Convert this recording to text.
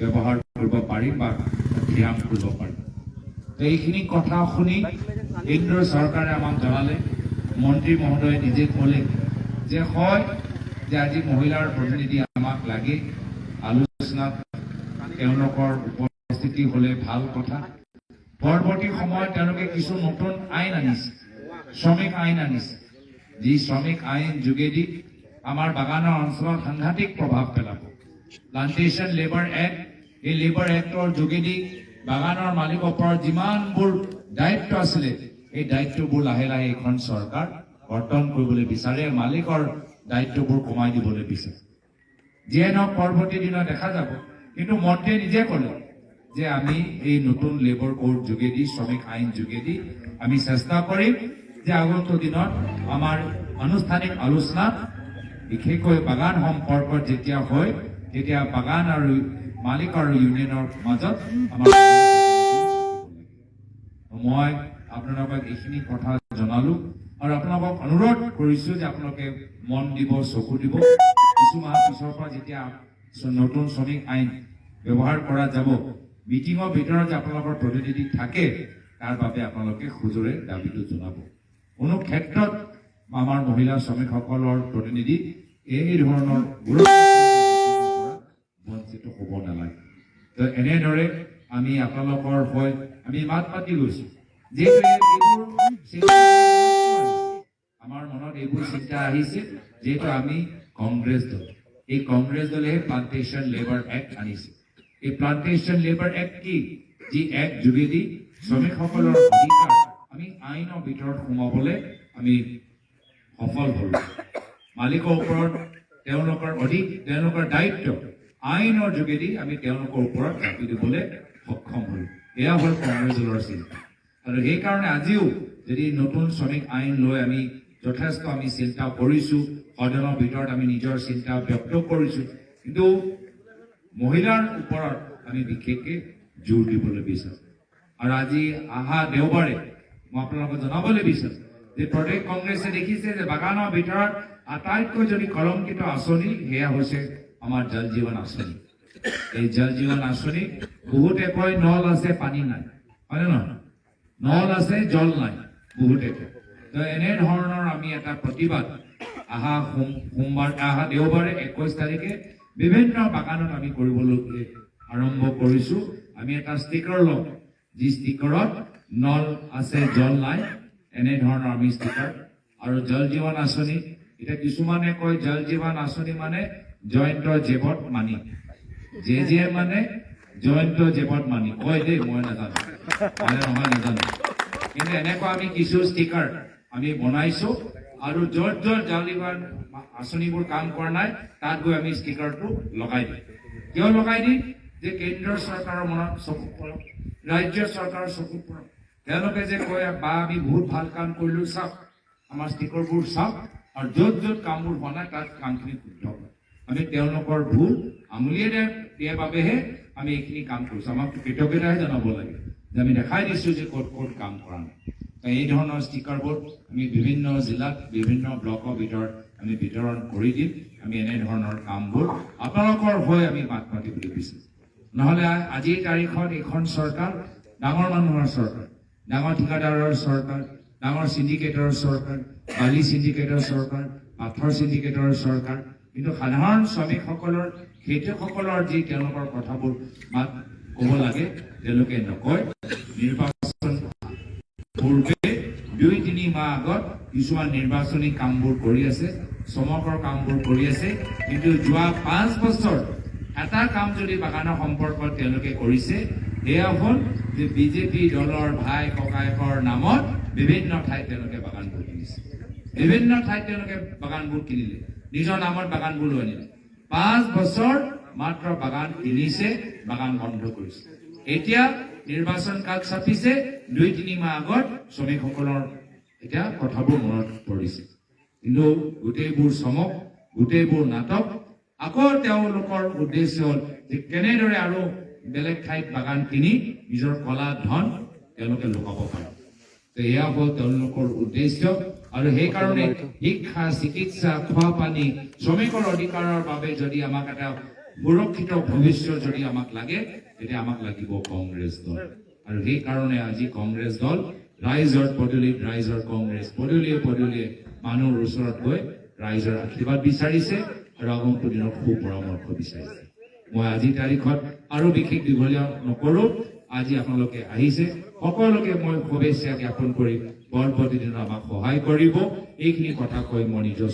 ব্যৱহাৰ কৰিব পাৰিম বা ধ্যান কৰিব পাৰিম। তো এইখিনি কথা শুনি কেন্দ্ৰীয় চৰকাৰে আমাক জনালে, মন্ত্ৰী মহোদয়ে নিজে ক'লে যে হয় যে আজি মহিলাৰ প্ৰতিনিধি আমাক লাগে, আলোচনাত তেওঁলোকৰ উপস্থিতি হ'লে ভাল কথা। পৰৱৰ্তী সময়ত তেওঁলোকে কিছু নতুন আইন আনিছে, শ্ৰমিক আইন আনিছে, যি শ্ৰমিক আইন যোগেদি আমাৰ বাগানৰ অঞ্চলত সাংঘাতিক প্ৰভাৱ পেলাব। প্লান্টেশ্যন লেবাৰ এক্ট, এই লেবাৰ এক্টৰ যোগেদি বাগানৰ মালিকৰ ওপৰত যিমানবোৰ দায়িত্ব আছিলে, এই দায়িত্ববোৰ লাহে লাহে এইখন চৰকাৰ বৰ্তন কৰিবলৈ বিচাৰে, মালিকৰ দায়িত্ববোৰ কমাই দিবলৈ বিচাৰে। যিয়ে নহওক পৰৱৰ্তী দিনত দেখা যাব। কিন্তু মন্ত্ৰীয়ে নিজে ক'লে যে আমি এই নতুন লেবাৰ কোড যোগেদি, শ্ৰমিক আইন যোগেদি আমি চেষ্টা কৰিম যে আগন্তুক দিনত আমাৰ আনুষ্ঠানিক আলোচনাত বিশেষকৈ বাগান সম্পৰ্কত যেতিয়া হয়, তেতিয়া বাগান আৰু মালিক আৰু ইউনিয়নৰ মাজত আমাৰ মই আপোনালোকক এইখিনি কথা জনালো আৰু আপোনালোকক অনুৰোধ কৰিছো যে আপোনালোকে মন দিব, চকু দিব। কিছু মাহ পিছৰ পৰা যেতিয়া নতুন শ্ৰমিক আইন ব্যৱহাৰ কৰা যাব, মিটিঙৰ ভিতৰত যে আপোনালোকৰ প্ৰতিনিধি থাকে, তাৰ বাবে আপোনালোকে সুজোৰে দাবীটো জনাব। কোনো ক্ষেত্ৰত আমাৰ মহিলা শ্ৰমিকসকলৰ প্ৰতিনিধি এই ধৰণৰ বঞ্চিত হ'ব নালাগে। তো এনেদৰে আমি আপোনালোকৰ হৈ আমি মাত মাতি গৈছো। যিহেতু আমাৰ মনত এইবোৰ চিন্তা আহিছে, যিহেতু আমি কংগ্ৰেছ দল, এই কংগ্ৰেছ দলে প্লান্টেশ্যন লেবাৰ এক্ট আনিছে। এই প্লান্টেশ্যন লেবাৰ এক্ট কি? যি এক্ট যোগেদি শ্ৰমিকসকলৰ অধিকাৰ আমি আইনৰ ভিতৰত সোমাবলৈ আমি সফল হলো। মালিকৰ ওপৰত তেওঁলোকৰ দায়িত্ব আইনৰ যোগেদি আমি তেওঁলোকৰ ওপৰত চাপি দিবলৈ সক্ষম হলো। এয়া হ'ল কংগ্ৰেছ দলৰ চিন্তা। আৰু সেইকাৰণে আজিও যদি নতুন শ্ৰমিক আইন লৈ আমি যথেষ্ট চিন্তা কৰিছো, সদনৰ ভিতৰত আমি নিজৰ চিন্তা ব্যক্ত কৰিছো, কিন্তু মহিলাৰ ওপৰত আমি বিশেষকৈ জোৰ দিবলৈ বিচাৰো। আৰু আজি অহা দেওবাৰে মই আপোনালোকক জনাবলৈ বিচাৰো যে প্ৰদেশ কংগ্ৰেছে দেখিছে যে বাগানৰ ভিতৰত আটাইতকৈ যদি কলংকিত আঁচনি সেয়া হৈছে আমাৰ জল জীৱন আঁচনি। এই জল জীৱন আঁচনি বহুতে কয় নল আছে পানী নাই, হয় নে নহয়? নল আছে জল নাই বহুতে কয়। তো এনেধৰণৰ আমি এটা প্ৰতিবাদ অহা দেওবাৰে 21 তাৰিখে বিভিন্ন বাগানত আমি কৰিবলৈ আৰম্ভ কৰিছো। আমি এটা ষ্টিকাৰ লম, যি ষ্টিকাৰত নল আছে জল নাই, এনেধৰণৰ আমি ষ্টিকাৰ। আৰু জল জীৱন আঁচনি, এতিয়া কিছুমানে কয় জল জীৱন আঁচনি মানে জয়ন্ত জেৱত মানি, যে মানে জয়ন্ত জেৱত মানি কয় দেই, মই নাজানো মানে নহয় নাজানো, কিন্তু এনেকুৱা আমি কিছু ষ্টিকাৰ আমি বনাইছো। আৰু য'ত য'ত জল জীৱন আঁচনিবোৰ কাম কৰা নাই, তাত গৈ আমি ষ্টিকাৰটো লগাই দিম। কিয় লগাই দিম? যে কেন্দ্ৰীয় চৰকাৰৰ মনত চকু পৰক, ৰাজ্য চৰকাৰৰ চকু পৰক। তেওঁলোকে যে কয় বা আমি বহুত ভাল কাম কৰিলো, চাওক আমাৰ ষ্টিকাৰবোৰ চাওক, আৰু য'ত য'ত কামবোৰ হোৱা নাই তাত কামখিনি শুদ্ধ। আমি তেওঁলোকৰ ভুল আঙুলিয়ে দিয়াৰ বাবেহে আমি এইখিনি কাম কৰিছো। আমাক কৃতজ্ঞতাহে জনাব লাগে যে আমি দেখাই দিছো যে ক'ত ক'ত কাম কৰা নাই। এই ধৰণৰ ষ্টিকাৰবোৰ আমি বিভিন্ন জিলাত, বিভিন্ন ব্লকৰ ভিতৰত আমি বিতৰণ কৰি দিম। আমি এনেধৰণৰ কামবোৰ আপোনালোকৰ হৈ আমি মাত মাতিবলৈ বিচাৰিম। নহ'লে আজিৰ তাৰিখত এইখন চৰকাৰ ডাঙৰ মানুহৰ চৰকাৰ, ডাঙৰ ঠিকাদাৰৰ চৰকাৰ, ডাঙৰ চিণ্ডিকেটৰ চৰকাৰ, বালি চিণ্ডিকেটৰ চৰকাৰ, পাথৰ চিণ্ডিকেটৰ চৰকাৰ। কিন্তু সাধাৰণ শ্ৰমিকসকলৰ, খেতিয়কসকলৰ যি তেওঁলোকৰ কথাবোৰ মাত ক'ব লাগে, তেওঁলোকে নকয়। নিৰ্বাচন পূৰ্বে 2-3 মাহ আগত কিছুমান নিৰ্বাচনী কামবোৰ কৰি আছে, চমকৰ কামবোৰ কৰি আছে, কিন্তু যোৱা 5 বছৰ এটা কাম যদি বাগানৰ সম্পৰ্কত তেওঁলোকে কৰিছে, সেয়া হ'ল যে বিজেপি দলৰ ভাই ককায়েকৰ নামত বিভিন্ন ঠাইত তেওঁলোকে বাগানবোৰ কিনিছে, বিভিন্ন ঠাইত তেওঁলোকে বাগানবোৰ কিনিলে, নিজৰ নামত বাগানবোৰ লৈ আনিলে। 5 বছৰ মাত্ৰ বাগান কিনিছে, বাগান বন্ধ কৰিছে। এতিয়া নিৰ্বাচন কাল চাপিছে, 2-3 মাহ আগত শ্ৰমিকসকলৰ এতিয়া কথাবোৰ মনত পৰিছে। কিন্তু গোটেইবোৰ চমক, গোটেইবোৰ নাটক। আকৌ তেওঁলোকৰ উদ্দেশ্য হ'ল যে কেনেদৰে আৰু বেলেগ ঠাইত বাগান কিনি নিজৰ কলা ধন তেওঁলোকে লুকাব পাৰে। তো এয়া হ'ল তেওঁলোকৰ উদ্দেশ্য। আৰু সেইকাৰণে শিক্ষা, চিকিৎসা, খোৱা পানী, শ্ৰমিকৰ অধিকাৰৰ বাবে যদি আমাক এটা সুৰক্ষিত ভৱিষ্যত যদি আমাক লাগে তেতিয়া আমাক লাগিব কংগ্ৰেছ দল আৰু সেই কাৰণে আজি কংগ্ৰেছ দল ৰাইজৰ পদূলিত ৰাইজৰ কংগ্ৰেছ পদূলিয়ে পদূলিয়ে মানুহৰ ওচৰত গৈ ৰাইজৰ আশীৰ্বাদ বিচাৰিছে আৰু আগন্তুক দিনত সুপৰামৰ্শ বিচাৰিছে মই আজি তাৰিখত আৰু বিশেষ দীঘলীয়া নকৰো আজি আপোনালোকে আহিছে সকলোকে মই শুভেচ্ছা জ্ঞাপন কৰি পৰৱৰ্তী দিনত আমাক সহায় কৰিব এইখিনি কথা কৈ মই নিজৰ